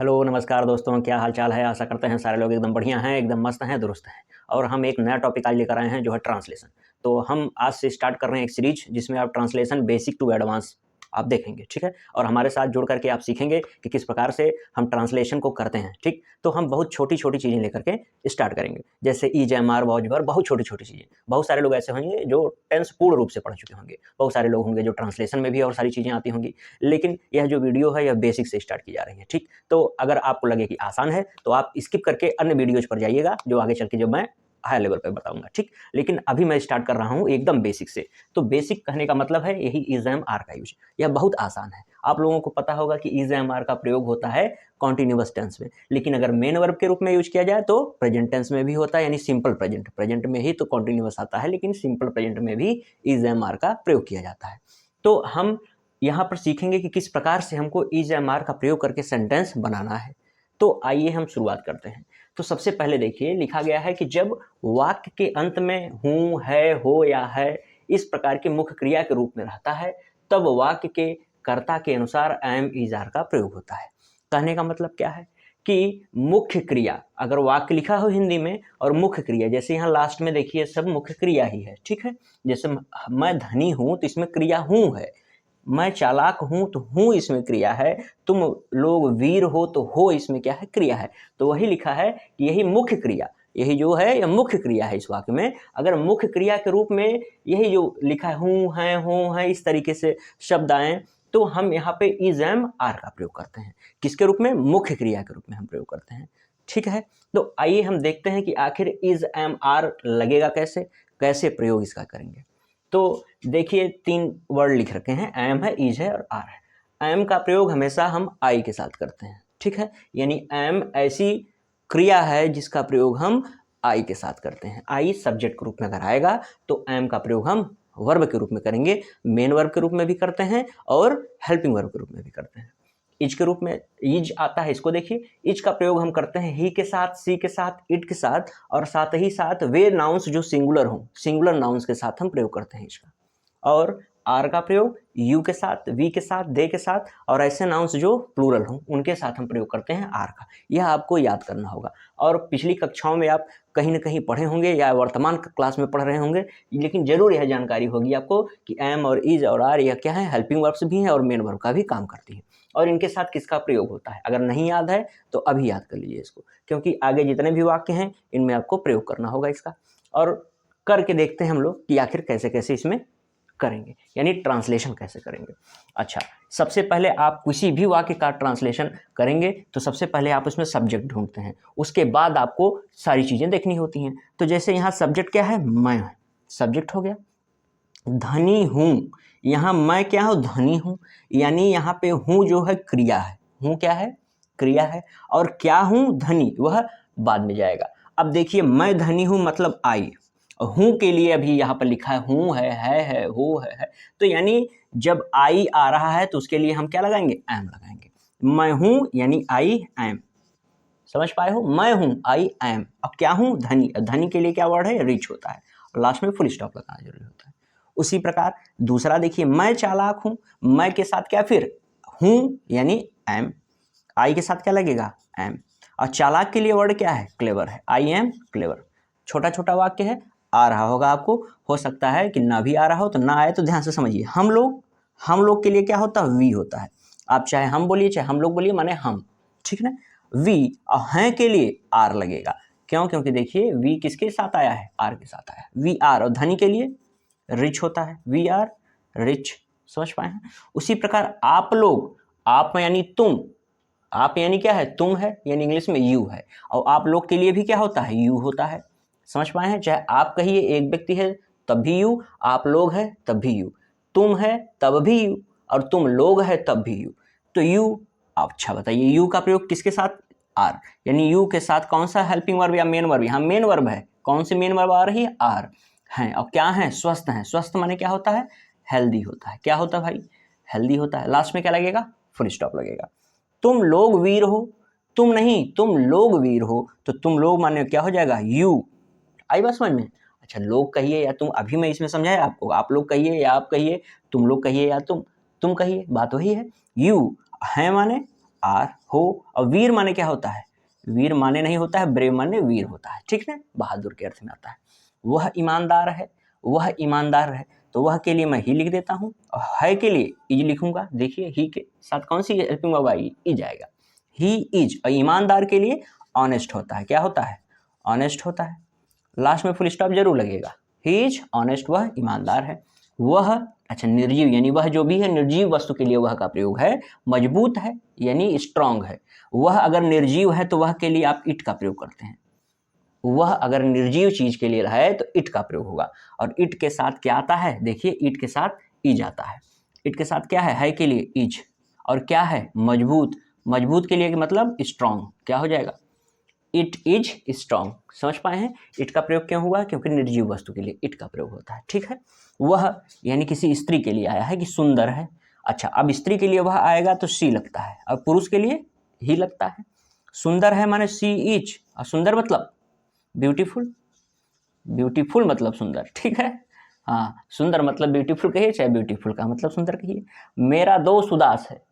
Hello, नमस्कार दोस्तों, क्या हाल चाल है। आशा करते हैं सारे लोग एकदम बढ़िया हैं, एकदम मस्त हैं, दुरुस्त हैं। और हम एक नया टॉपिक आज लेकर आए हैं जो है ट्रांसलेशन। तो हम आज से स्टार्ट कर रहे हैं एक सीरीज जिसमें आप ट्रांसलेशन बेसिक टू एडवांस आप देखेंगे, ठीक है। और हमारे साथ जुड़ करके आप सीखेंगे कि किस प्रकार से हम ट्रांसलेशन को करते हैं, ठीक। तो हम बहुत छोटी छोटी चीज़ें लेकर के स्टार्ट करेंगे, जैसे ईज, एम आर, वॉज, वर, बहुत छोटी छोटी चीज़ें। बहुत सारे लोग ऐसे होंगे जो टेंस पूर्ण रूप से पढ़ चुके होंगे, बहुत सारे लोग होंगे जो ट्रांसलेशन में भी और सारी चीज़ें आती होंगी। लेकिन यह जो वीडियो है यह बेसिक से स्टार्ट की जा रही है, ठीक। तो अगर आपको लगे कि आसान है तो आप स्किप करके अन्य वीडियोज पर जाइएगा जो आगे चल के जो मैं हाई लेवल पे बताऊंगा, ठीक। लेकिन अभी मैं स्टार्ट कर रहा हूं एकदम बेसिक से। तो बेसिक कहने का मतलब है यही इज एम आर का यूज। यह बहुत आसान है। आप लोगों को पता होगा कि इज एम आर का प्रयोग होता है कॉन्टिन्यूअस टेंस में, लेकिन अगर मेन वर्ब के रूप में यूज किया जाए तो प्रेजेंट टेंस में भी होता है, यानी सिंपल प्रेजेंट। प्रेजेंट में ही तो कॉन्टिन्यूअस आता है, लेकिन सिंपल प्रेजेंट में भी इज एम आर का प्रयोग किया जाता है। तो हम यहाँ पर सीखेंगे कि किस प्रकार से हमको इज एम आर का प्रयोग करके सेंटेंस बनाना है। तो आइए हम शुरुआत करते हैं। तो सबसे पहले देखिए, लिखा गया है कि जब वाक्य के अंत में हूँ, है, हो या है इस प्रकार के मुख्य क्रिया के रूप में रहता है, तब वाक्य के कर्ता के अनुसार एम इज आर का प्रयोग होता है। कहने का मतलब क्या है कि मुख्य क्रिया, अगर वाक्य लिखा हो हिंदी में और मुख्य क्रिया, जैसे यहाँ लास्ट में देखिए सब मुख्य क्रिया ही है, ठीक है। जैसे मैं धनी हूँ तो इसमें क्रिया हूँ है। मैं चालाक हूं तो हूं इसमें क्रिया है। तुम लोग वीर हो तो हो इसमें क्या है, क्रिया है। तो वही लिखा है कि यही मुख्य क्रिया, यही जो है यह मुख्य क्रिया है इस वाक्य में। अगर मुख्य क्रिया के रूप में यही जो लिखा है हूं है, हो है, इस तरीके से शब्द आए तो हम यहाँ पे इज एम आर का प्रयोग करते हैं। किसके रूप में? मुख्य क्रिया के रूप में हम प्रयोग करते हैं, ठीक है। तो आइए हम देखते हैं कि आखिर इज एम आर लगेगा कैसे, कैसे प्रयोग इसका करेंगे। तो देखिए 3 वर्ड लिख रखे हैं, एम है, इज है और आर है। एम का प्रयोग हमेशा हम आई के साथ करते हैं, ठीक है। यानी एम ऐसी क्रिया है जिसका प्रयोग हम आई के साथ करते हैं। आई सब्जेक्ट के रूप में अगर आएगा तो एम का प्रयोग हम वर्ब के रूप में करेंगे, मेन वर्ब के रूप में भी करते हैं और हेल्पिंग वर्ब के रूप में भी करते हैं। इज के रूप में इज आता है, इसको देखिए, इज का प्रयोग हम करते हैं ही के साथ, सी के साथ, इट के साथ और साथ ही साथ वे नाउन्स जो सिंगुलर हों, सिंगुलर नाउन्स के साथ हम प्रयोग करते हैं इसका। और आर का प्रयोग यू के साथ, वी के साथ, दे के साथ और ऐसे नाउन्स जो प्लूरल हों उनके साथ हम प्रयोग करते हैं आर का। यह आपको याद करना होगा। और पिछली कक्षाओं में आप कहीं ना कहीं पढ़े होंगे या वर्तमान क्लास में पढ़ रहे होंगे, लेकिन जरूर यह जानकारी होगी आपको कि एम और इज और आर यह क्या है, हेल्पिंग वर्ब्स भी हैं और मेन वर्ब का भी काम करती है। और इनके साथ किसका प्रयोग होता है, अगर नहीं याद है तो अभी याद कर लीजिए इसको, क्योंकि आगे जितने भी वाक्य हैं इनमें आपको प्रयोग करना होगा इसका। और करके देखते हैं हम लोग कि आखिर कैसे कैसे इसमें करेंगे, यानी ट्रांसलेशन कैसे करेंगे। अच्छा, सबसे पहले आप किसी भी वाक्य का ट्रांसलेशन करेंगे तो सबसे पहले आप उसमें सब्जेक्ट ढूंढते हैं, उसके बाद आपको सारी चीज़ें देखनी होती हैं। तो जैसे यहाँ सब्जेक्ट क्या है, मैं, सब्जेक्ट हो गया। धनी हूँ, यहाँ मैं क्या हूँ, धनी हूँ, यानी यहाँ पे हूँ जो है क्रिया है। हूँ क्या है, क्रिया है। और क्या हूँ, धनी, वह बाद में जाएगा। अब देखिए मैं धनी हूँ मतलब आई, हूँ के लिए अभी यहाँ पर लिखा है हूँ है, हो है। तो यानी जब आई आ रहा है तो उसके लिए हम क्या लगाएंगे, एम लगाएंगे। मैं हूँ यानी आई एम, समझ पाए हो, मैं हूँ आई एम। अब क्या हूँ, धनी, धनी के लिए क्या वर्ड है, रिच होता है और लास्ट में फुल स्टॉप लगाना जरूरी होता है। उसी प्रकार दूसरा देखिए, मैं चालाक हूँ, मैं के साथ क्या फिर हूँ यानी एम, आई के साथ क्या लगेगा, एम। और चालाक के लिए वर्ड क्या है, क्लेवर है, आई एम क्लेवर। छोटा छोटा वाक्य है, आ रहा होगा आपको, हो सकता है कि ना भी आ रहा हो, तो ना आए तो ध्यान से समझिए। हम लोग के लिए क्या होता है, वी होता है। आप चाहे हम बोलिए चाहे हम लोग बोलिए, माने हम, ठीक ना। वी और हैं के लिए आर लगेगा, क्यों, क्योंकि देखिए वी किसके साथ आया है, आर के साथ आया है, वी आर। और धनी के लिए रिच होता है, वी आर रिच, समझ पाए हैं। उसी प्रकार आप लोग, आप यानी तुम, आप यानी क्या है, तुम है, यानी इंग्लिश में यू है। और आप लोग के लिए भी क्या होता है, यू होता है, समझ पाए हैं। चाहे आप कहिए एक व्यक्ति है तब भी यू, आप लोग है तब भी यू, तुम है तब भी यू और तुम लोग है तब भी यू। तो यू, अच्छा बताइए यू का प्रयोग किसके साथ, आर, यानी यू के साथ कौन सा हेल्पिंग वर्ब या मेन वर्ब, यहाँ मेन वर्ब है, कौन सी मेन वर्ब आ रही है, आर हैं। और क्या है, स्वस्थ हैं। स्वस्थ माने क्या होता है, हेल्दी होता है। क्या होता है भाई, हेल्दी होता है। लास्ट में क्या लगेगा, फुल स्टॉप लगेगा। तुम लोग वीर हो, तुम नहीं, तुम लोग वीर हो, तो तुम लोग माने क्या हो जाएगा, यू। आई बात समझ में। अच्छा, लोग कहिए या तुम, अभी मैं इसमें समझाया आपको, आप लोग कहिए या आप कहिए, तुम लोग कहिए या तुम कहिए, बात वही है। यू है माने आर हो। और वीर माने क्या होता है, वीर माने नहीं होता है, ब्रेव माने वीर होता है, ठीक है, बहादुर के अर्थ में आता है। वह ईमानदार है, वह ईमानदार है, तो वह के लिए मैं ही लिख देता हूँ, और है के लिए इज लिखूंगा। देखिए ही के साथ कौन सी हेल्पिंग वर्ब आई, इज आएगा, ही इज। और ईमानदार के लिए ऑनेस्ट होता है, क्या होता है, ऑनेस्ट होता है। लास्ट में फुल स्टॉप जरूर लगेगा, ही इज ऑनेस्ट, वह ईमानदार है। वह, अच्छा निर्जीव यानी वह जो भी है निर्जीव वस्तु के लिए वह का प्रयोग है। मजबूत है यानी स्ट्रांग है। वह अगर निर्जीव है तो वह के लिए आप इट का प्रयोग करते हैं। वह अगर निर्जीव चीज के लिए है तो इट का प्रयोग होगा। और इट के साथ क्या आता है, देखिए इट के साथ इज आता है। इट के साथ क्या है के लिए इज, और क्या है मजबूत, मजबूत के लिए मतलब स्ट्रांग, क्या हो जाएगा, इट इज स्ट्रांग। समझ पाए हैं इट का प्रयोग क्यों हुआ, क्योंकि निर्जीव वस्तु के लिए इट का प्रयोग होता है, ठीक है। वह यानी किसी स्त्री के लिए आया है कि सुंदर है। अच्छा अब स्त्री के लिए वह आएगा तो सी लगता है, और पुरुष के लिए ही लगता है। सुंदर है माने सी इज, और सुंदर मतलब ब्यूटीफुल, ब्यूटीफुल मतलब सुंदर, ठीक है। हाँ सुंदर मतलब ब्यूटीफुल कहिए, चाहे ब्यूटीफुल का मतलब सुंदर कहिए। मेरा दोस्त उदास है।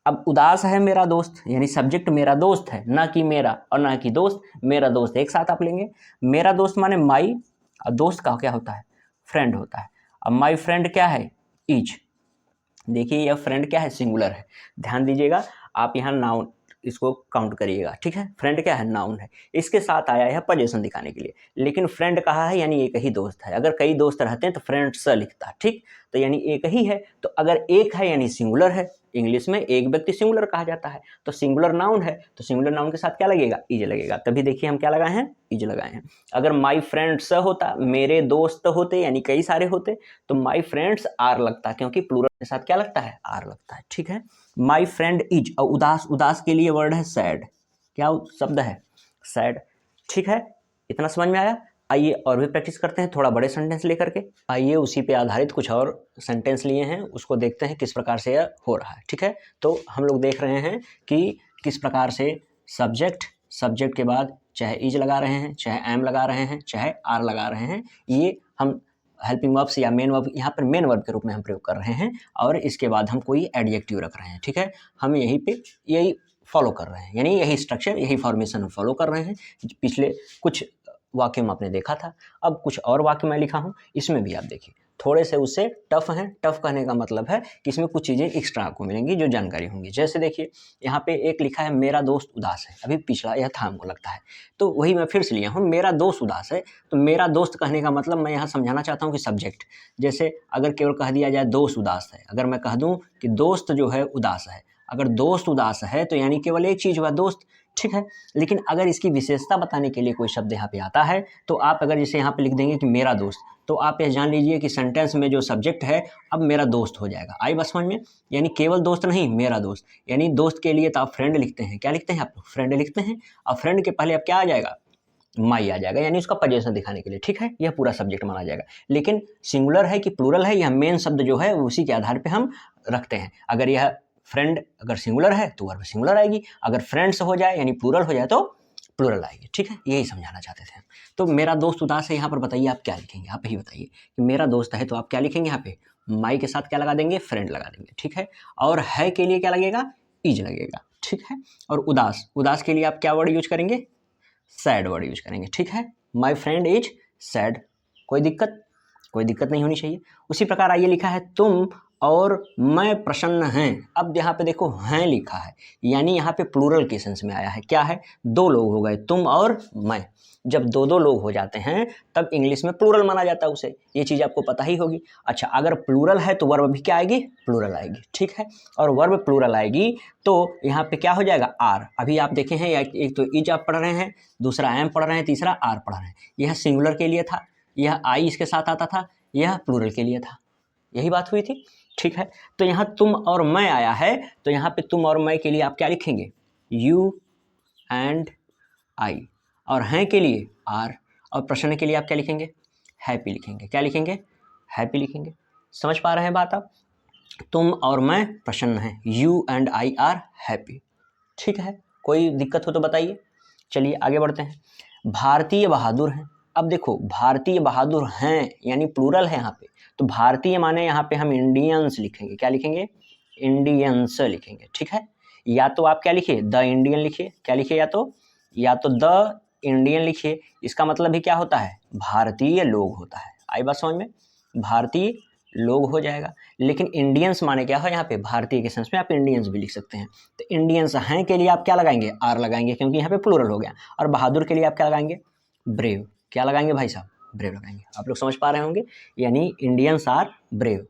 अब उदास है मेरा दोस्त, यानी सब्जेक्ट मेरा दोस्त है, ना कि मेरा और ना कि दोस्त, मेरा दोस्त एक साथ आप लेंगे। मेरा दोस्त माने माई, और दोस्त का क्या होता है, फ्रेंड होता है। अब माई फ्रेंड क्या है, इज। देखिए यह फ्रेंड क्या है, सिंगुलर है, ध्यान दीजिएगा। आप यहाँ नाउन इसको काउंट करिएगा, ठीक है। फ्रेंड क्या है, नाउन है, इसके साथ आया है पोजीशन दिखाने के लिए, लेकिन फ्रेंड कहा है यानी एक ही दोस्त है। अगर कई दोस्त रहते हैं तो फ्रेंड्स लिखता है, ठीक। तो यानी एक ही है, तो अगर एक है यानी सिंगुलर है। इंग्लिश में एक व्यक्ति सिंगुलर कहा जाता है, तो सिंगुलर नाउन है, तो सिंगुलर नाउन के साथ क्या लगेगा, इज लगेगा। तभी देखिए हम क्या लगाए हैं, इज लगाए हैं। अगर माई फ्रेंड्स होता, मेरे दोस्त होते यानी कई सारे होते, तो माई फ्रेंड्स आर लगता, क्योंकि प्लूरल के साथ क्या लगता है, आर लगता है, ठीक है। My friend is. और उदास, उदास के लिए वर्ड है सैड, क्या शब्द है, सैड, ठीक है। इतना समझ में आया। आइए और भी प्रैक्टिस करते हैं थोड़ा बड़े सेंटेंस लेकर के। आइए उसी पे आधारित कुछ और सेंटेंस लिए हैं, उसको देखते हैं किस प्रकार से यह हो रहा है, ठीक है। तो हम लोग देख रहे हैं कि किस प्रकार से सब्जेक्ट के बाद चाहे इज लगा रहे हैं, चाहे एम लगा रहे हैं, चाहे आर लगा रहे हैं, ये हम हेल्पिंग वर्ब्स या मेन वर्ब, यहाँ पर मेन वर्ब के रूप में हम प्रयोग कर रहे हैं। और इसके बाद हम कोई एडजेक्टिव रख रहे हैं, ठीक है। हम यहीं पे यही फॉलो कर रहे हैं, यानी यही स्ट्रक्चर, यही फॉर्मेशन हम फॉलो कर रहे हैं। पिछले कुछ वाक्य में आपने देखा था, अब कुछ और वाक्य मैं लिखा हूँ, इसमें भी आप देखिए थोड़े से उससे टफ हैं। टफ कहने का मतलब है कि इसमें कुछ चीज़ें एक्स्ट्रा आपको मिलेंगी जो जानकारी होंगी। जैसे देखिए यहाँ पे एक लिखा है मेरा दोस्त उदास है, अभी पिछला यह था हमको लगता है, तो वही मैं फिर से लिया हूँ, मेरा दोस्त उदास है। तो मेरा दोस्त कहने का मतलब मैं यहाँ समझाना चाहता हूँ कि सब्जेक्ट, जैसे अगर केवल कह दिया जाए दोस्त उदास है, अगर मैं कह दूँ कि दोस्त जो है उदास है, अगर दोस्त उदास है तो यानी केवल एक चीज़ हुआ दोस्त, ठीक है। लेकिन अगर इसकी विशेषता बताने के लिए कोई शब्द यहाँ पे आता है, तो आप अगर जैसे यहाँ पे लिख देंगे कि मेरा दोस्त, तो आप यह जान लीजिए कि सेंटेंस में जो सब्जेक्ट है अब मेरा दोस्त हो जाएगा। आई बात समझ में, यानी केवल दोस्त नहीं, मेरा दोस्त। यानी दोस्त के लिए तो आप फ्रेंड लिखते हैं, क्या लिखते हैं आप, फ्रेंड लिखते हैं। और फ्रेंड के पहले अब क्या आ जाएगा, माई आ जाएगा, यानी उसका पोजीशन दिखाने के लिए, ठीक है। यह पूरा सब्जेक्ट माना जाएगा। लेकिन सिंगुलर है कि प्लूरल है, यह मेन शब्द जो है उसी के आधार पे हम रखते हैं। अगर यह फ्रेंड अगर सिंगुलर है तो वर्ब सिंगुलर आएगी, अगर फ्रेंड्स हो जाए यानी प्लूरल हो जाए तो प्लूरल आएगी, ठीक है। यही समझाना चाहते थे। तो मेरा दोस्त उदास है, यहाँ पर बताइए आप क्या लिखेंगे, आप ही बताइए कि मेरा दोस्त है तो आप क्या लिखेंगे, यहाँ पे माई के साथ क्या लगा देंगे, फ्रेंड लगा देंगे, ठीक है। और है के लिए क्या लगेगा, इज लगेगा, ठीक है। और उदास, उदास के लिए आप क्या वर्ड यूज करेंगे, सैड वर्ड यूज करेंगे, ठीक है। माई फ्रेंड इज सैड, कोई दिक्कत नहीं होनी चाहिए। उसी प्रकार आइए लिखा है तुम और मैं प्रसन्न हैं। अब यहाँ पे देखो हैं लिखा है, यानी यहाँ पे प्लूरल के सेंस में आया है। क्या है, दो लोग हो गए, तुम और मैं। जब दो दो लोग हो जाते हैं तब इंग्लिश में प्लूरल माना जाता है उसे, ये चीज़ आपको पता ही होगी। अच्छा अगर प्लूरल है तो वर्ब भी क्या आएगी, प्लूरल आएगी, ठीक है। और वर्ब प्लूरल आएगी तो यहाँ पे क्या हो जाएगा, आर। अभी आप देखे हैं एक तो इज आप पढ़ रहे हैं, दूसरा एम पढ़ रहे हैं, तीसरा आर पढ़ रहे हैं। यह सिंगुलर के लिए था, यह आई इसके साथ आता था, यह प्लूरल के लिए था, यही बात हुई थी, ठीक है। तो यहाँ तुम और मैं आया है, तो यहाँ पे तुम और मैं के लिए आप क्या लिखेंगे, यू एंड आई। और हैं के लिए आर। और प्रश्न के लिए आप क्या लिखेंगे, हैप्पी लिखेंगे। क्या लिखेंगे, हैप्पी लिखेंगे। समझ पा रहे हैं बात आप, तुम और मैं प्रसन्न हैं, you and I R happy, ठीक है। कोई दिक्कत हो तो बताइए। चलिए आगे बढ़ते हैं। भारतीय बहादुर हैं। अब देखो भारतीय बहादुर हैं यानी प्लूरल है यहाँ पे, तो भारतीय माने यहाँ पे हम इंडियंस लिखेंगे, क्या लिखेंगे, इंडियंस लिखेंगे, ठीक है। या तो आप क्या लिखिए, द इंडियन लिखिए, क्या लिखिए, या तो द इंडियन लिखिए। इसका मतलब भी क्या होता है, भारतीय लोग होता है। आई बात समझ में, भारतीय लोग हो जाएगा। लेकिन इंडियंस माने क्या है यहाँ पे, भारतीय के सेंस में आप इंडियंस भी लिख सकते हैं। तो इंडियंस हैं के लिए आप क्या लगाएंगे, आर लगाएंगे, क्योंकि यहाँ पे प्लूरल हो गया। और बहादुर के लिए आप क्या लगाएंगे, ब्रेव। क्या लगाएंगे भाई साहब, ब्रेव लगाएंगे। आप लोग समझ पा रहे होंगे, यानी इंडियंस आर ब्रेव,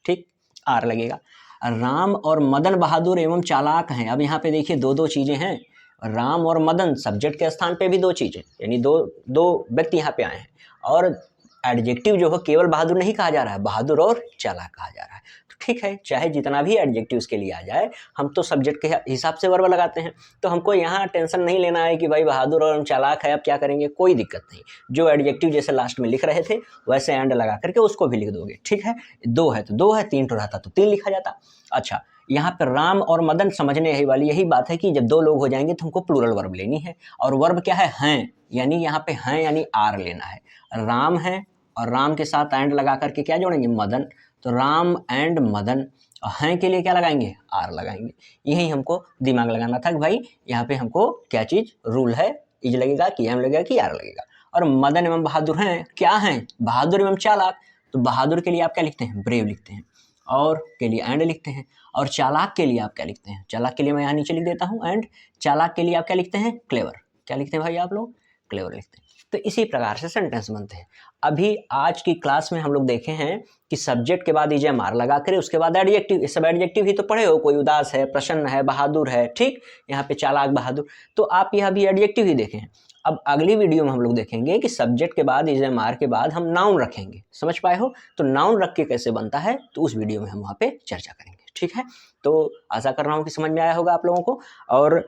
ठीक, आर लगेगा। राम और मदन बहादुर एवं चालाक हैं। अब यहाँ पे देखिए दो दो चीजें हैं, राम और मदन सब्जेक्ट के स्थान पे भी दो चीजें, यानी दो दो व्यक्ति यहाँ पे आए हैं। और एडजेक्टिव जो है केवल बहादुर नहीं कहा जा रहा है, बहादुर और चालाक कहा जा रहा है। तो ठीक है, चाहे जितना भी एडजेक्टिव उसके लिए आ जाए, हम तो सब्जेक्ट के हिसाब से वर्ब लगाते हैं। तो हमको यहाँ टेंशन नहीं लेना है कि भाई बहादुर और चालाक है, अब क्या करेंगे, कोई दिक्कत नहीं। जो एडजेक्टिव जैसे लास्ट में लिख रहे थे वैसे एंड लगा करके उसको भी लिख दोगे, ठीक है। दो है तो दो है, तीन तो रहता तो तीन लिखा जाता। अच्छा, यहाँ पर राम और मदन समझने यही बात है कि जब दो लोग हो जाएंगे तो हमको प्लूरल वर्ब लेनी है। और वर्ब क्या है, हैं, यानी यहाँ पे हैं यानी आर लेना है। राम है और राम के साथ एंड लगा करके क्या जोड़ेंगे, मदन। तो राम एंड मदन, हैं के लिए क्या लगाएंगे, आर लगाएंगे। यही हमको दिमाग लगाना था कि भाई यहाँ पे हमको क्या चीज रूल है, इज लगेगा कि एम लगेगा कि आर लगेगा। और मदन एवं बहादुर हैं, क्या हैं, बहादुर एवं चालाक। तो बहादुर के लिए आप क्या लिखते हैं, ब्रेव लिखते हैं, और के लिए एंड लिखते हैं। और चालाक के लिए आप क्या लिखते हैं, चालाक के लिए मैं यहाँ नीचे लिख देता हूँ एंड, चालाक के लिए आप क्या लिखते हैं, क्लेवर। क्या लिखते हैं भाई आप लोग, क्लेवर लिखते हैं। तो इसी प्रकार से सेंटेंस बनते हैं। अभी आज की क्लास में हम लोग देखे हैं कि सब्जेक्ट के बाद इजे मार लगा कर उसके बाद एडजेक्टिव, ये सब एडजेक्टिव ही तो पढ़े हो, कोई उदास है, प्रसन्न है, बहादुर है, ठीक, यहाँ पे चालाक, बहादुर। तो आप यहाँ भी एडजेक्टिव ही देखे हैं। अब अगली वीडियो में हम लोग देखेंगे कि सब्जेक्ट के बाद इजे मार के बाद हम नाउन रखेंगे। समझ पाए हो, तो नाउन रख के कैसे बनता है, तो उस वीडियो में हम वहाँ पे चर्चा करेंगे, ठीक है। तो आशा कर रहा हूँ कि समझ में आया होगा आप लोगों को। और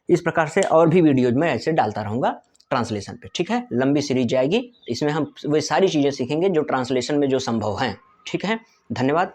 इस प्रकार से और भी वीडियोज में ऐसे डालता रहूँगा ट्रांसलेशन पे, ठीक है। लंबी सीरीज जाएगी, इसमें हम वे सारी चीज़ें सीखेंगे जो ट्रांसलेशन में जो संभव हैं, ठीक है। धन्यवाद।